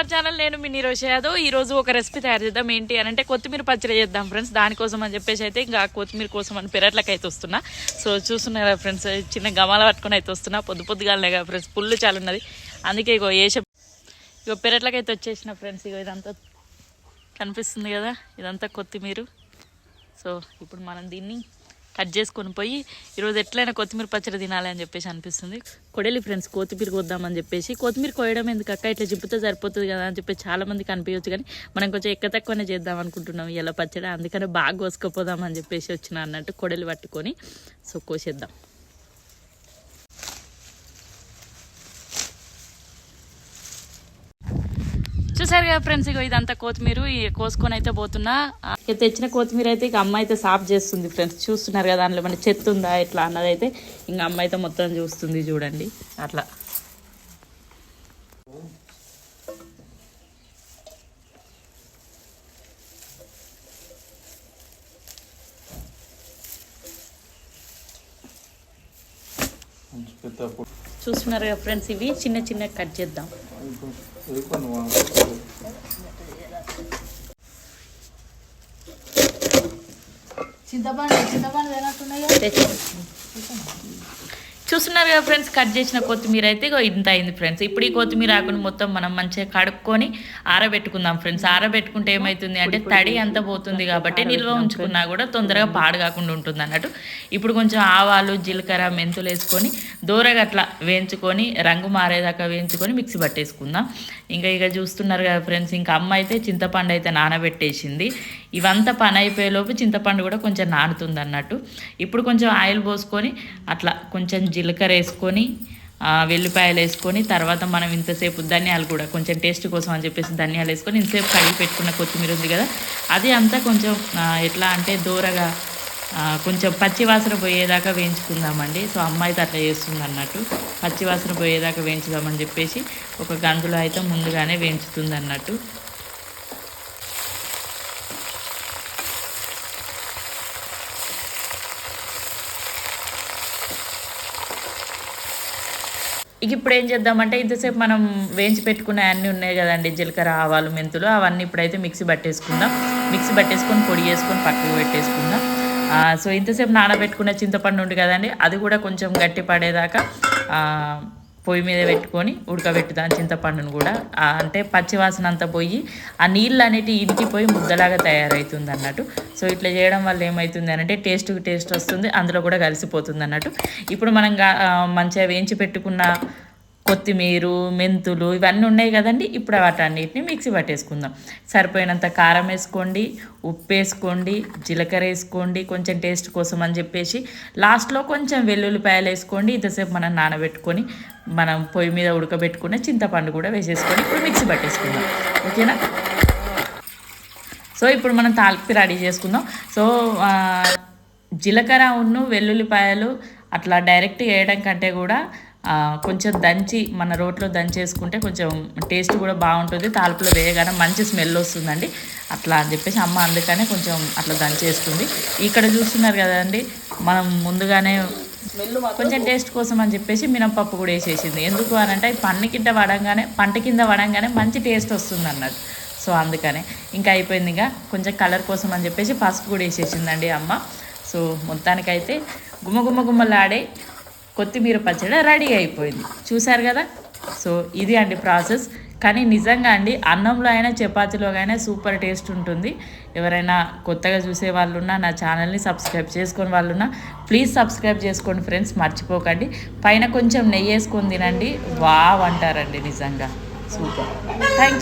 Our channel. నేను మీ నీరోష్ యాదవ్. ఈ రోజు ఒక రెసిపీ తయారు చేద్దాం. ఏంటి అని అంటే కొత్తిమీర పచ్చడి చేద్దాం ఫ్రెండ్స్. దానికోసం అని చెప్పేసి అయితే ఇంకా కొత్తిమీర కోసం అని పెరట్లకి అయితే వస్తున్నా. సో చూస్తున్నారా ఫ్రెండ్స్, చిన్న గమాల పట్టుకొని అయితే వస్తున్నా. పొద్దుగాలనే కదా ఫ్రెండ్స్, పుల్లు చాలా ఉన్నది. అందుకే ఇగో పెరట్లకి అయితే వచ్చేసిన ఫ్రెండ్స్. ఇగో ఇదంతా కనిపిస్తుంది కదా, ఇదంతా కొత్తిమీర. సో ఇప్పుడు మనం దీన్ని కట్ చేసుకొని పోయి ఈరోజు ఎట్లయినా కొత్తిమీర పచ్చడి తినాలి అని చెప్పేసి అనిపిస్తుంది. కొడలి ఫ్రెండ్స్, కొత్తిమీర కొద్దామని చెప్పేసి. కొత్తిమీర కోయడం ఎందుకు అక్క, ఇట్లా జిప్పుతో సరిపోతుంది కదా అని చెప్పి చాలా మందికి అనిపించవచ్చు, కానీ మనం కొంచెం తక్కువనే చేద్దాం అనుకుంటున్నాం ఇలా పచ్చడి. అందుకని బాగా కోసుకుపోదాం అని చెప్పేసి వచ్చిన అన్నట్టు కొడలి పట్టుకొని. సో కోసేద్దాం. చూసారు కదా ఫ్రెండ్స్, ఇగో ఇదంతా కొత్తిమీర కోసుకొని అయితే పోతున్నా. తెచ్చిన కొత్తిమీర అయితే ఇక అమ్మ అయితే సాఫ్ చేస్తుంది ఫ్రెండ్స్. చూస్తున్నారు కదా, దాంట్లో మన చెత్త ఉందా ఎట్లా అన్నది అయితే ఇంకా అమ్మ అయితే మొత్తం చూస్తుంది. చూడండి అట్లా. చూస్తున్నారు కదా ఫ్రెండ్స్, ఇవి చిన్న చిన్న కట్ చేద్దాం. చూస్తున్నారు కదా ఫ్రెండ్స్, కట్ చేసిన కొత్తిమీర అయితే ఇంత అయింది ఫ్రెండ్స్. ఇప్పుడు ఈ కొత్తిమీర ఆకుని మొత్తం మనం మంచిగా కడుక్కొని ఆరబెట్టుకుందాం ఫ్రెండ్స్. ఆరబెట్టుకుంటే ఏమవుతుంది అంటే తడి అంతా పోతుంది, కాబట్టి నిల్వ ఉంచుకున్నా కూడా తొందరగా పాడు కాకుండా ఉంటుంది అన్నట్టు. ఇప్పుడు కొంచెం ఆవాలు, జీలకర్ర, మెంతులు వేసుకొని దూరగా అట్లా వేయించుకొని రంగు మారేదాకా వేయించుకొని మిక్సీ పట్టేసుకుందాం. ఇక చూస్తున్నారు కదా ఫ్రెండ్స్, ఇంకా అమ్మ అయితే చింతపండు అయితే నానబెట్టేసింది. ఇవంతా పని అయిపోయేలోపు చింతపండు కూడా కొంచెం నానుతుంది అన్నట్టు. ఇప్పుడు కొంచెం ఆయిల్ పోసుకొని అట్లా కొంచెం జీలకర్ర వేసుకొని వెల్లిపాయలు వేసుకొని తర్వాత మనం ఇంతసేపు ధనియాలు కూడా కొంచెం టేస్ట్ కోసం అని చెప్పేసి ధనియాలు వేసుకొని ఇంతసేపు కడిగి పెట్టుకున్న కొత్తిమీర ఉంది కదా, అది అంతా కొంచెం ఎట్లా అంటే దూరగా కొంచెం పచ్చివాసన పోయేదాకా వేయించుకుందామండి. సో అమ్మ అయితే అట్లా చేస్తుంది అన్నట్టు. పచ్చివాసన పోయేదాకా వేయించుదామని చెప్పేసి ఒక గంజులో అయితే ముందుగానే వేయించుతుంది అన్నట్టు. ఇప్పుడు ఏం చేద్దామంటే ఇంతసేపు మనం వేయించి పెట్టుకున్న అన్నీ ఉన్నాయి కదండి, జీలకర్ర, ఆవాలు, మెంతులు, అవన్నీ ఇప్పుడైతే మిక్సీ పట్టేసుకుందాం. మిక్సీ పట్టేసుకొని పొడి చేసుకొని పక్కకు పెట్టేసుకుందాం. సో ఇంతసేపు నానబెట్టుకున్న చింతపండు ఉంది కదండి, అది కూడా కొంచెం గట్టి పడేదాకా పొయ్యి మీద పెట్టుకొని ఉడకబెట్టుదాం చింతపండును కూడా. అంటే పచ్చివాసన అంతా పోయి ఆ నీళ్ళు అనేటివి ఇంకిపోయి ముద్దలాగా తయారవుతుంది అన్నట్టు. సో ఇట్లా చేయడం వల్ల ఏమవుతుంది అంటే టేస్ట్ వస్తుంది, అందులో కూడా కలిసిపోతుంది అన్నట్టు. ఇప్పుడు మనం మంచిగా వేయించి పెట్టుకున్న కొత్తిమీర, మెంతులు ఇవన్నీ ఉన్నాయి కదండి, ఇప్పుడు వాటన్నిటిని మిక్సీ పట్టేసుకుందాం. సరిపోయినంత కారం వేసుకోండి, ఉప్పు వేసుకోండి, జీలకర్ర వేసుకోండి కొంచెం టేస్ట్ కోసం అని చెప్పేసి. లాస్ట్లో కొంచెం వెల్లుల్లిపాయలు వేసుకోండి. ఇంతసేపు మనం నానబెట్టుకొని మనం పొయ్యి మీద ఉడకబెట్టుకున్న చింతపండు కూడా వేసేసుకొని ఇప్పుడు మిక్సీ పట్టేసుకుందాం. ఓకేనా? సో ఇప్పుడు మనం తాలింపు రెడీ చేసుకుందాం. సో జీలకర్ర వెల్లుల్లిపాయలు అట్లా డైరెక్ట్ వేయడం కంటే కూడా కొంచెం దంచి మన రోట్లో దంచేసుకుంటే కొంచెం టేస్ట్ కూడా బాగుంటుంది. తాలింపులో వేయగానే మంచి స్మెల్ వస్తుందండి. అట్లా అని చెప్పేసి అమ్మ అందుకనే కొంచెం అట్లా దంచేస్తుంది. ఇక్కడ చూస్తున్నారు కదండి, మనం ముందుగానే కొంచెం టేస్ట్ కోసం అని చెప్పేసి మినపప్పు కూడా వేసేసింది. ఎందుకు అని అంటే పంట కింద వడంగానే మంచి టేస్ట్ వస్తుంది అన్నట్టు. సో అందుకనే ఇంకా అయిపోయింది. ఇంకా కొంచెం కలర్ కోసం అని చెప్పేసి పసుపు కూడా వేసేసిందండి అమ్మ. సో మొత్తానికైతే గుమ్మలాడే కొత్తిమీర పచ్చడి రెడీ అయిపోయింది. చూసారు కదా. సో ఇది అండి ప్రాసెస్. కానీ నిజంగా అండి అన్నంలో అయినా చపాతీలో అయినా సూపర్ టేస్ట్ ఉంటుంది. ఎవరైనా కొత్తగా చూసే వాళ్ళున్నా నా ఛానల్ని సబ్స్క్రైబ్ చేసుకొని వాళ్ళున్నా ప్లీజ్ సబ్స్క్రైబ్ చేసుకోండి ఫ్రెండ్స్, మర్చిపోకండి. పైన కొంచెం నెయ్యి వేసుకొని తినండి, వావ్ అంటారండి నిజంగా. సూపర్. Thank you.